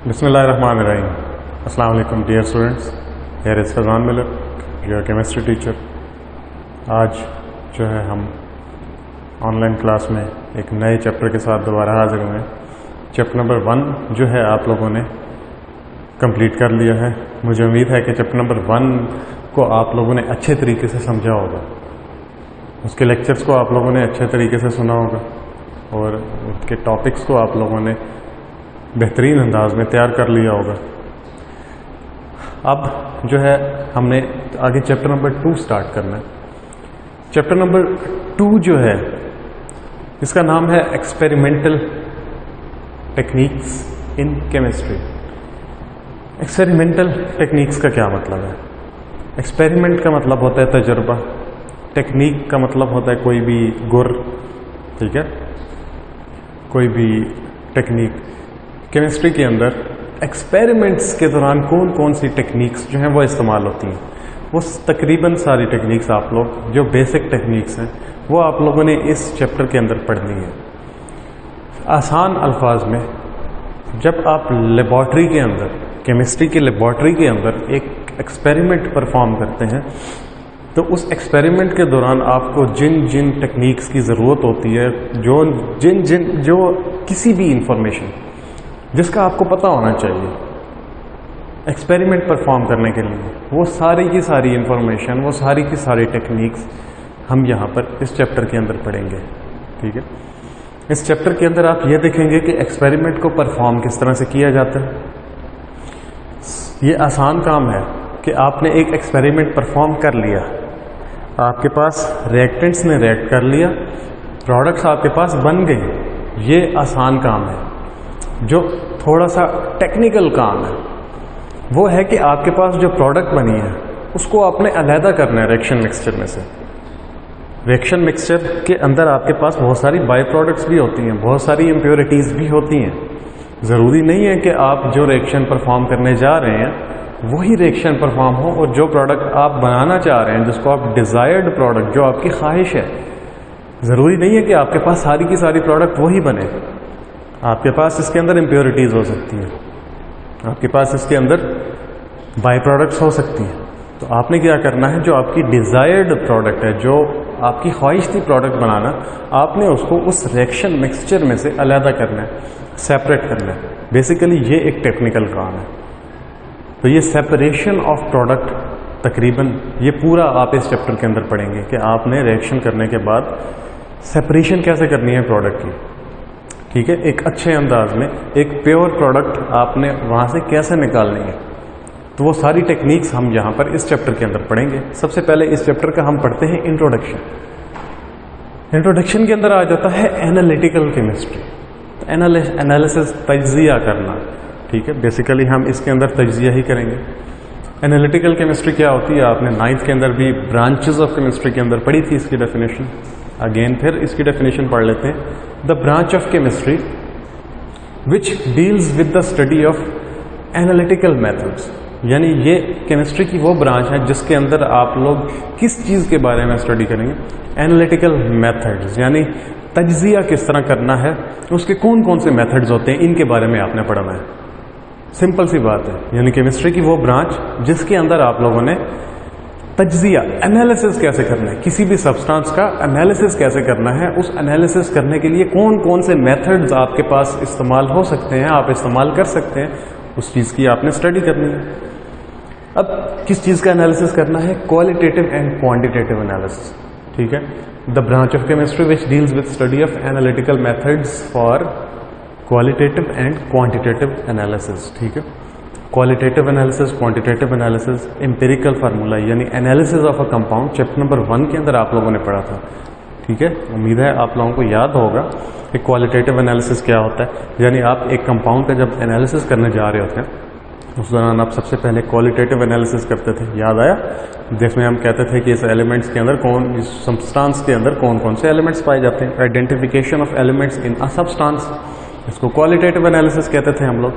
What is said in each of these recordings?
बिस्मिल्लाहिर्रहमानिर्रहीम। अस्सलाम वालेकुम dear students, here is Faizan Miller, your chemistry teacher. आज जो है हम ऑनलाइन क्लास में एक नए चैप्टर के साथ दोबारा हाजिर हुए हैं। चैप्टर नंबर 1 जो है आप लोगों ने कंप्लीट कर लिया है। मुझे उम्मीद है कि चैप्टर नंबर 1 को आप लोगों ने अच्छे तरीके से समझा होगा, उसके लेक्चर्स को आप लोगों ने अच्छे तरीके से सुना होगा और उसके टॉपिक्स को आप लोगों ने बेहतरीन अंदाज में तैयार कर लिया होगा। अब जो है हमने आगे चैप्टर नंबर 2 स्टार्ट करना है। चैप्टर नंबर 2 जो है इसका नाम है experimental techniques in chemistry. Experimental techniques का क्या मतलब है? एक्सपेरिमेंट का मतलब होता है तजर्बा, टेक्निक का मतलब होता है कोई भी गुर, ठीक है, कोई भी टेक्निक। केमिस्ट्री के अंदर एक्सपेरिमेंट्स के दौरान कौन कौन सी टेक्निक्स जो हैं वो इस्तेमाल होती हैं, वो तकरीबन सारी टेक्निक्स आप लोग जो बेसिक टेक्निक्स हैं वो आप लोगों ने इस चैप्टर के अंदर पढ़नी है। आसान अल्फाज में जब आप लेबॉर्ट्री के अंदर, केमिस्ट्री की लेबॉर्ट्री के अंदर एक एक्सपेरिमेंट परफॉर्म करते हैं तो उस एक्सपेरिमेंट के दौरान आपको जिन जिन टेक्निक्स की ज़रूरत होती है, जो किसी भी इंफॉर्मेशन जिसका आपको पता होना चाहिए एक्सपेरिमेंट परफॉर्म करने के लिए, वो सारी की सारी इंफॉर्मेशन, वो सारी की सारी टेक्निक्स हम यहाँ पर इस चैप्टर के अंदर पढ़ेंगे। ठीक है, इस चैप्टर के अंदर आप ये देखेंगे कि एक्सपेरिमेंट को परफॉर्म किस तरह से किया जाता है। ये आसान काम है कि आपने एक एक्सपेरिमेंट परफॉर्म कर लिया, आपके पास रिएक्टेंट्स ने रिएक्ट कर लिया, प्रोडक्ट्स आपके पास बन गई। ये आसान काम है। जो थोड़ा सा टेक्निकल काम है वो है कि आपके पास जो प्रोडक्ट बनी है उसको आपने अलहदा करना है रिएक्शन मिक्सचर में से। रिएक्शन मिक्सचर के अंदर आपके पास बहुत सारी बाय प्रोडक्ट्स भी होती हैं, बहुत सारी इम्प्योरिटीज़ भी होती हैं। ज़रूरी नहीं है कि आप जो रिएक्शन परफॉर्म करने जा रहे हैं वही रिएक्शन परफॉर्म हो, और जो प्रोडक्ट आप बनाना चाह रहे हैं, जिसको आप डिज़ायर्ड प्रोडक्ट, जो आपकी ख्वाहिश है, ज़रूरी नहीं है कि आपके पास सारी की सारी प्रोडक्ट वही बने। आपके पास इसके अंदर इम्प्योरिटीज़ हो सकती हैं, आपके पास इसके अंदर बाय प्रोडक्ट्स हो सकती हैं। तो आपने क्या करना है, जो आपकी डिज़ायर्ड प्रोडक्ट है, जो आपकी ख्वाहिश थी प्रोडक्ट बनाना, आपने उसको उस रिएक्शन मिक्सचर में से अलहदा करना है, सेपरेट करना है। बेसिकली ये एक टेक्निकल काम है। तो ये सेपरेशन ऑफ प्रोडक्ट तकरीबन ये पूरा आप इस चैप्टर के अंदर पढ़ेंगे कि आपने रिएक्शन करने के बाद सेपरेशन कैसे करनी है प्रोडक्ट की। ठीक है, एक अच्छे अंदाज में एक प्योर प्रोडक्ट आपने वहाँ से कैसे निकालनी है। तो वो सारी टेक्निक्स हम यहाँ पर इस चैप्टर के अंदर पढ़ेंगे। सबसे पहले इस चैप्टर का हम पढ़ते हैं इंट्रोडक्शन। इंट्रोडक्शन के अंदर आ जाता है एनालिटिकल केमिस्ट्री, एनालिसिस, तज्जिया करना। ठीक है, बेसिकली हम इसके अंदर तज्जिया ही करेंगे। एनालिटिकल केमिस्ट्री क्या होती है, आपने 9th के अंदर भी ब्रांचेस ऑफ केमिस्ट्री के अंदर पढ़ी थी इसकी डेफिनेशन। अगेन फिर इसकी डेफिनेशन पढ़ लेते हैं। The branch of chemistry which deals with the study of analytical methods, यानी ये केमिस्ट्री की वो ब्रांच है जिसके अंदर आप लोग किस चीज़ के बारे में स्टडी करेंगे, एनालिटिकल मेथड्स, यानी तज्जिया किस तरह करना है, उसके कौन कौन से मेथड्स होते हैं, इनके बारे में आपने पढ़ना है। सिंपल सी बात है, यानी केमिस्ट्री की वो ब्रांच जिसके अंदर आप लोगों ने तज्जिया, एनालिसिस कैसे करना है, किसी भी सब्सटेंस का एनालिसिस कैसे करना है, उस एनालिसिस करने के लिए कौन कौन से मेथड्स आपके पास इस्तेमाल हो सकते हैं, आप इस्तेमाल कर सकते हैं, उस चीज़ की आपने स्टडी करनी है। अब किस चीज़ का एनालिसिस करना है, क्वालिटेटिव एंड क्वांटिटेटिव एनालिसिस। ठीक है, the branch of chemistry which deals with study of analytical methods for qualitative and quantitative analysis. ठीक है, qualitative analysis, quantitative analysis, empirical formula, यानी analysis of a compound, chapter number 1 के अंदर आप लोगों ने पढ़ा था। ठीक है, उम्मीद है आप लोगों को याद होगा कि क्वालिटेटिव एनालिसिस क्या होता है। यानी आप एक कंपाउंड का जब एनालिसिस करने जा रहे होते हैं उस दौरान आप सबसे पहले क्वालिटेटिव एनालिसिस करते थे, याद आया, जिसमें हम कहते थे कि इस एलिमेंट्स के अंदर इस सब्सटेंस के अंदर कौन कौन से एलिमेंट्स पाए जाते हैं, identification of elements in a substance, इसको क्वालिटेटिव एनालिसिस कहते थे हम लोग।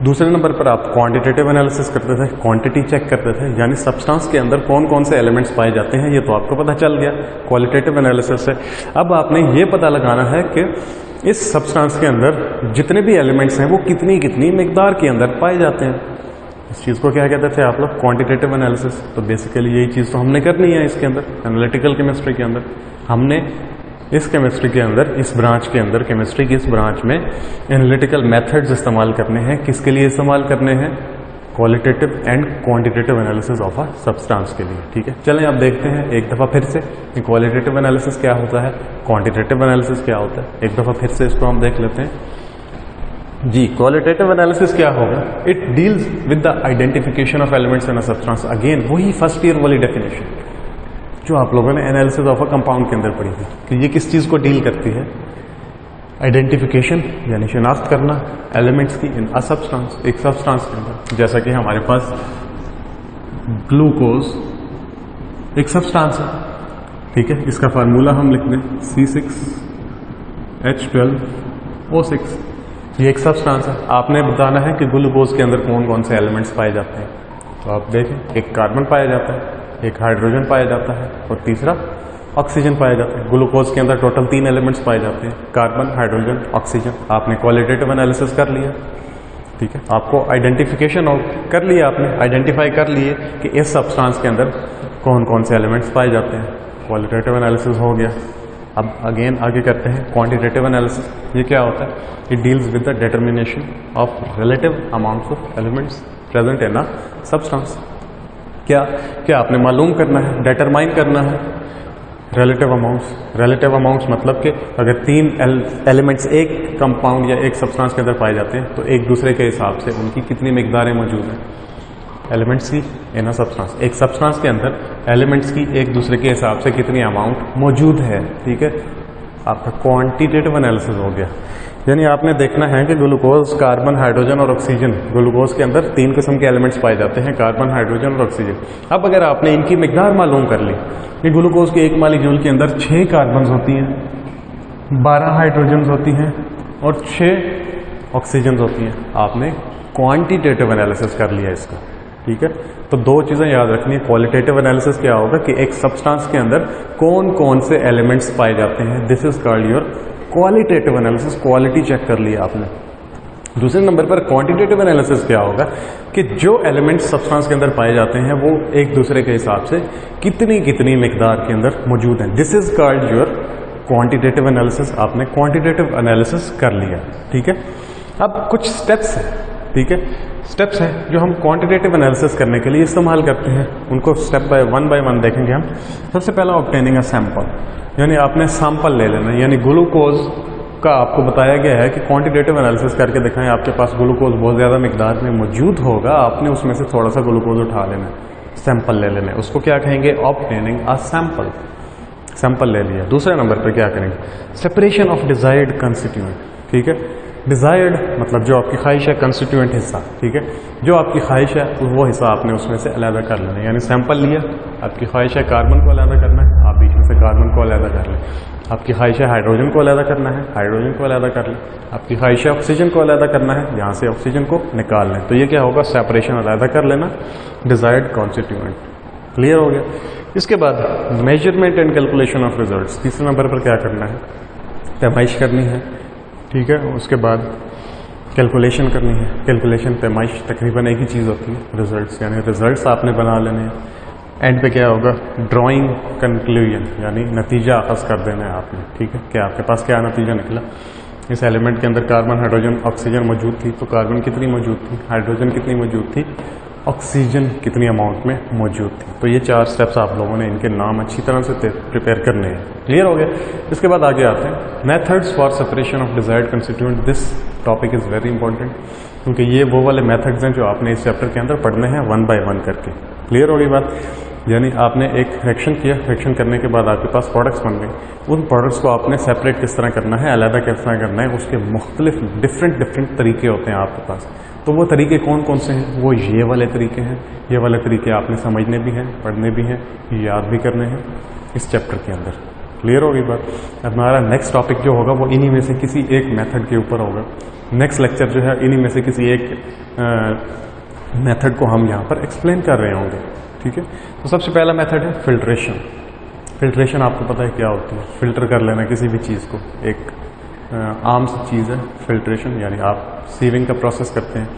दूसरे नंबर पर आप क्वांटिटेटिव एनालिसिस करते थे, क्वांटिटी चेक करते थे, यानी सब्सटेंस के अंदर कौन कौन से एलिमेंट्स पाए जाते हैं, ये तो आपको पता चल गया क्वालिटेटिव एनालिसिस से। अब आपने ये पता लगाना है कि इस सब्सटेंस के अंदर जितने भी एलिमेंट्स हैं वो कितनी कितनी मिकदार के अंदर पाए जाते हैं। इस चीज़ को क्या कहते थे आप लोग? Quantitative analysis. तो बेसिकली यही चीज़ तो हमने करनी है इसके अंदर, एनालिटिकल केमिस्ट्री के अंदर। हमने इस केमिस्ट्री के अंदर, इस ब्रांच के अंदर, केमिस्ट्री की इस ब्रांच में एनालिटिकल मेथड्स इस्तेमाल करने हैं। किसके लिए इस्तेमाल करने हैं? Qualitative and quantitative analysis of a substance के लिए। ठीक है, चलें अब देखते हैं एक दफ़ा फिर से कि क्वालिटेटिव एनालिसिस क्या होता है, क्वांटिटेटिव एनालिसिस क्या होता है। एक दफ़ा फिर से इसको हम देख लेते हैं जी। क्वालिटेटिव एनालिसिस क्या होगा? It deals with the identification of elements in a substance. Again वही फर्स्ट ईयर वाली डेफिनेशन जो आप लोगों ने एनालिसिस ऑफ अ कंपाउंड के अंदर पढ़ी थी कि ये किस चीज़ को डील करती है? आइडेंटिफिकेशन यानी शिनाख्त करना एलिमेंट्स की इन अ सब्सटेंस, एक सब्सटेंस के अंदर। जैसा कि हमारे पास ग्लूकोज एक सब्सटेंस है, ठीक है, इसका फार्मूला हम लिख दें C6H12O6। ये एक सब्सटेंस है। आपने बताना है कि ग्लूकोज के अंदर कौन कौन से एलिमेंट्स पाए जाते हैं। तो आप देखें, एक कार्बन पाया जाता है, एक हाइड्रोजन पाया जाता है और तीसरा ऑक्सीजन पाया जाता है। ग्लूकोज के अंदर टोटल 3 एलिमेंट्स पाए जाते हैं, कार्बन, हाइड्रोजन, ऑक्सीजन। आपने क्वालिटेटिव एनालिसिस कर लिया, ठीक है, आपको आइडेंटिफिकेशन कर लिया, आपने आइडेंटिफाई कर लिए कि इस सब्सटेंस के अंदर कौन कौन से एलिमेंट्स पाए जाते हैं। क्वालिटेटिव एनालिसिस हो गया। अब अगेन आगे करते हैं क्वांटिटेटिव एनालिसिस। ये क्या होता है? It deals with the determination of relative amounts of elements present in a substance. क्या आपने मालूम करना है, डिटरमाइन करना है रिलेटिव अमाउंट्स। रिलेटिव अमाउंट्स मतलब कि अगर 3 एलिमेंट्स एक कंपाउंड या एक सब्सटेंस के अंदर पाए जाते हैं तो एक दूसरे के हिसाब से उनकी कितनी मिकदारें मौजूद हैं एलिमेंट्स की इन अ सब्सटेंस। एक सब्सटेंस के अंदर एलिमेंट्स की एक दूसरे के हिसाब से कितनी अमाउंट मौजूद है, ठीक है। आपका क्वांटिटेटिव एनालिसिस हो गया, यानी आपने देखना है कि ग्लूकोज, कार्बन, हाइड्रोजन और ऑक्सीजन। ग्लूकोज के अंदर 3 किस्म के एलिमेंट्स पाए जाते हैं, कार्बन, हाइड्रोजन और ऑक्सीजन। अब अगर आपने इनकी मिकदार मालूम कर ली कि ग्लूकोज के एक मालिक्यूल के अंदर 6 कार्बन होती हैं, 12 हाइड्रोजन होती हैं और 6 ऑक्सीजन होती हैं, आपने क्वांटिटेटिव एनालिसिस कर लिया इसका, ठीक है। तो 2 चीज़ें याद रखनी है। क्वालिटेटिव एनालिसिस क्या होगा कि एक सब्सटेंस के अंदर कौन कौन से एलिमेंट्स पाए जाते हैं, this is called your qualitative analysis. Quality check कर लिया आपने। दूसरे नंबर पर क्वांटिटेटिव एनालिसिस क्या होगा कि जो एलिमेंट्स सब्सटेंस के अंदर पाए जाते हैं वो एक दूसरे के हिसाब से कितनी कितनी मिकदार के अंदर मौजूद हैं, this is called your quantitative analysis. आपने क्वांटिटेटिव एनालिसिस कर लिया, ठीक है। अब कुछ स्टेप्स हैं, ठीक है, स्टेप्स हैं जो हम क्वांटिटेटिव एनालिसिस करने के लिए इस्तेमाल करते हैं। उनको स्टेप बाय वन देखेंगे हम। सबसे पहला ऑब्टेनिंग अ सैंपल, यानी आपने सैंपल ले लेना। यानी ग्लूकोज का आपको बताया गया है कि क्वांटिटेटिव एनालिसिस करके दिखाएं, आपके पास ग्लूकोज बहुत ज़्यादा मिकदार में मौजूद होगा, आपने उसमें से थोड़ा सा ग्लूकोज उठा लेना है, सैंपल ले लेना है। उसको क्या कहेंगे? Obtaining a sample. सैंपल ले लिया। दूसरे नंबर पर क्या करेंगे? सेपरेशन ऑफ डिजायर्ड कंस्टिट्यूएंट, ठीक है। डिजायर्ड मतलब जो आपकी ख्वाहिश है, कंस्टिट्यूएंट हिस्सा, ठीक है, जो आपकी ख्वाहिश है वो हिस्सा आपने उसमें से अलग कर लेना है। यानी सैंपल लिया, आपकी ख्वाहिश है कार्बन को अलग करना है, आप बीच में से कार्बन को अलग कर लें। आपकी ख्वाहिश है हाइड्रोजन को अलग करना है, हाइड्रोजन को अलग कर लें। आपकी ख्वाहिश है ऑक्सीजन को अलग करना है, यहाँ से ऑक्सीजन को निकाल लें। तो ये क्या होगा? सेपरेशन अलग कर लेना, डिजायर्ड कॉन्स्टिट्यूएंट। क्लियर हो गया। इसके बाद measurement and calculation of results. तीसरे नंबर पर क्या करना है? पैमाइश करनी है, ठीक है। उसके बाद कैलकुलेशन करनी है। कैलकुलेशन पैमाइश तकरीबन एक ही चीज़ होती है, रिजल्ट्स, यानी रिजल्ट्स आपने बना लेने हैं। एंड पे क्या होगा? ड्राइंग कंक्लूजन, यानी नतीजा अखज़ कर देना है आपने, ठीक है, कि आपके पास क्या नतीजा निकला। इस एलिमेंट के अंदर कार्बन, हाइड्रोजन, ऑक्सीजन मौजूद थी, तो कार्बन कितनी मौजूद थी, हाइड्रोजन कितनी मौजूद थी, ऑक्सीजन कितनी अमाउंट में मौजूद थी। तो ये 4 स्टेप्स आप लोगों ने इनके नाम अच्छी तरह से प्रिपेयर करने हैं। क्लियर हो गया। इसके बाद आगे आते हैं methods for separation of desired constituent. This topic is very important, क्योंकि ये वो वाले मेथड्स हैं जो आपने इस चैप्टर के अंदर पढ़ने हैं 1 बाय 1 करके। क्लियर हो गई बात। यानी आपने एक रिएक्शन किया, रिएक्शन करने के बाद आपके पास प्रोडक्ट्स बन गए, उन प्रोडक्ट्स को आपने सेपरेट किस तरह करना है, अलग किस तरह करना है, उसके मुख्तलिफ डिफरेंट तरीके होते हैं आपके पास। तो वो तरीके कौन कौन से हैं? वो ये वाले तरीके हैं। ये वाले तरीके आपने समझने भी हैं, पढ़ने भी हैं, याद भी करने हैं इस चैप्टर के अंदर। क्लियर होगी बात। अब हमारा नेक्स्ट टॉपिक जो होगा वो इन्हीं में से किसी एक मेथड के ऊपर होगा। नेक्स्ट लेक्चर जो है इन्हीं में से किसी एक मेथड को हम यहाँ पर एक्सप्लेन कर रहे होंगे, ठीक है। तो सबसे पहला मेथड है फिल्ट्रेशन। फिल्ट्रेशन आपको पता है क्या होती है? फिल्टर कर लेना किसी भी चीज़ को, एक आम सी चीज़ है फिल्ट्रेशन, यानी आप सीविंग का प्रोसेस करते हैं,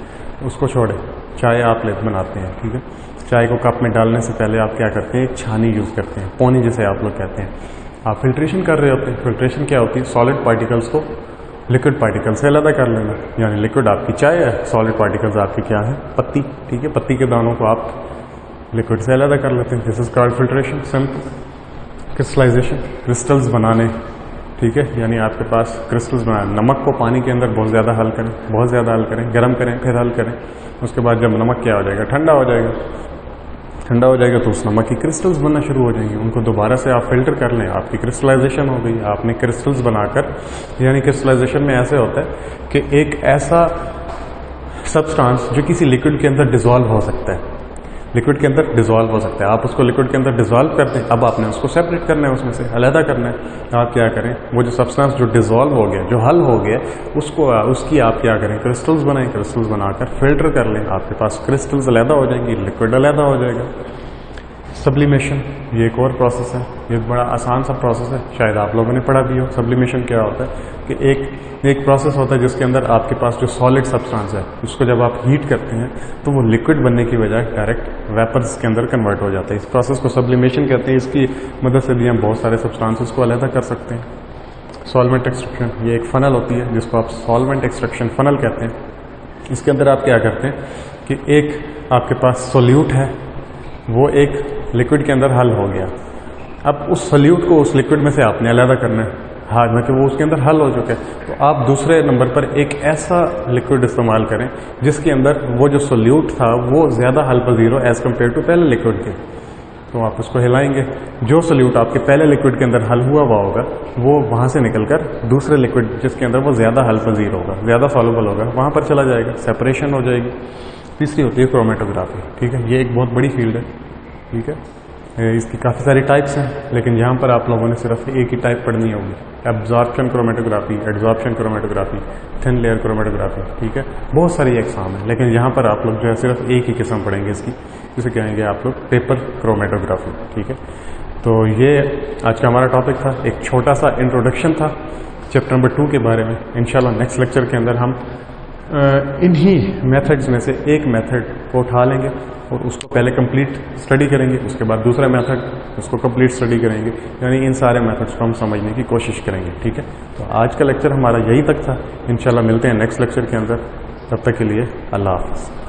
उसको छोड़े चाय आप बनाते हैं, ठीक है। चाय को कप में डालने से पहले आप क्या करते हैं, एक छानी यूज़ करते हैं, पौनी जिसे आप लोग कहते हैं। आप फिल्ट्रेशन कर रहे होते हैं। फिल्ट्रेशन क्या होती है, सॉलिड पार्टिकल्स को लिक्विड पार्टिकल से अलग कर लेना, यानी लिक्विड आपकी चाय है, सॉलिड पार्टिकल्स आपकी क्या है, पत्ती, ठीक है। पत्ती के दानों को आप लिक्विड से अलग कर लेते हैं। This is called filtration. Simple crystallization, crystals बनाने, ठीक है, यानी आपके पास क्रिस्टल्स बनाने। नमक को पानी के अंदर बहुत ज़्यादा हल करें, बहुत ज़्यादा हल करें, गर्म करें, फिर हल करें। उसके बाद जब नमक क्या हो जाएगा, ठंडा हो जाएगा। ठंडा हो जाएगा तो उस नमक की क्रिस्टल्स बनना शुरू हो जाएंगी। उनको दोबारा से आप फिल्टर कर लें, आपकी क्रिस्टलाइजेशन हो गई। आपने क्रिस्टल्स बनाकर, यानी क्रिस्टलाइजेशन में ऐसे होता है कि एक ऐसा सब्सटेंस जो किसी लिक्विड के अंदर डिसॉल्व हो सकता है, लिक्विड के अंदर डिसॉल्व हो सकता है, आप उसको लिक्विड के अंदर डिसॉल्व कर दें। अब आपने उसको सेपरेट करना है, उसमें से अलहदा करना है। आप क्या करें, वो जो सब्सटेंस जो डिसॉल्व हो गया, जो हल हो गया, उसकी आप क्या करें, क्रिस्टल्स बनाएं। क्रिस्टल्स बनाकर फिल्टर कर लें, आपके पास क्रिस्टल्स अलहदा हो जाएंगी, लिक्विड अलहदा हो जाएगा। सब्लिमेशन, ये एक और प्रोसेस है, ये बड़ा आसान सा प्रोसेस है, शायद आप लोगों ने पढ़ा भी हो। सब्लिमेशन क्या होता है कि एक प्रोसेस होता है जिसके अंदर आपके पास जो सॉलिड सब्सटेंस है, उसको जब आप हीट करते हैं तो वो लिक्विड बनने की बजाय डायरेक्ट वेपर्स के अंदर कन्वर्ट हो जाता है। इस प्रोसेस को सब्लिमेशन कहते हैं। इसकी मदद से भी हम बहुत सारे सब्सटेंसेस को अलहदा कर सकते हैं। सॉल्वेंट एक्सट्रैक्शन, ये एक फनल होती है जिसको आप सॉल्वेंट एक्सट्रैक्शन फनल कहते हैं। इसके अंदर आप क्या करते हैं कि एक आपके पास सोल्यूट है, वो एक लिक्विड के अंदर हल हो गया। अब उस सोल्यूट को उस लिक्विड में से आपने अलग करना है, हाँ, मतलब वो उसके अंदर हल हो चुका है। तो आप दूसरे नंबर पर एक ऐसा लिक्विड इस्तेमाल करें जिसके अंदर वो जो सोल्यूट था वो ज़्यादा हल पजीर हो एज़ कम्पेयर टू पहले लिक्विड के। तो आप उसको हिलाएंगे, जो सोल्यूट आपके पहले लिक्विड के अंदर हल हुआ होगा वो वहाँ से निकलकर दूसरे लिक्विड जिसके अंदर वो ज़्यादा हल पजीर होगा, ज़्यादा सॉल्युबल होगा, वहाँ पर चला जाएगा, सेपरेशन हो जाएगी। तीसरी होती है क्रोमेटोग्राफी, ठीक है। ये एक बहुत बड़ी फील्ड है, ठीक है। इसकी काफ़ी सारी टाइप्स हैं, लेकिन यहाँ पर आप लोगों ने सिर्फ एक ही टाइप पढ़नी होगी, absorption chromatography, adsorption chromatography, thin layer chromatography, ठीक है। बहुत सारी एग्जाम है, लेकिन यहाँ पर आप लोग जो है सिर्फ एक ही किस्म पढ़ेंगे इसकी, जिसे कहेंगे आप लोग पेपर क्रोमेटोग्राफी, ठीक है। तो ये आज का हमारा टॉपिक था, एक छोटा सा इंट्रोडक्शन था चैप्टर नंबर 2 के बारे में। इंशाल्लाह नेक्स्ट लेक्चर के अंदर हम इन्हीं मेथड्स में से एक मेथड को उठा लेंगे और उसको पहले कंप्लीट स्टडी करेंगे, उसके बाद दूसरा मेथड उसको कंप्लीट स्टडी करेंगे, यानी इन सारे मेथड्स को हम समझने की कोशिश करेंगे, ठीक है। तो आज का लेक्चर हमारा यही तक था। इंशाल्लाह मिलते हैं नेक्स्ट लेक्चर के अंदर, तब तक के लिए अल्लाह हाफ़िज़।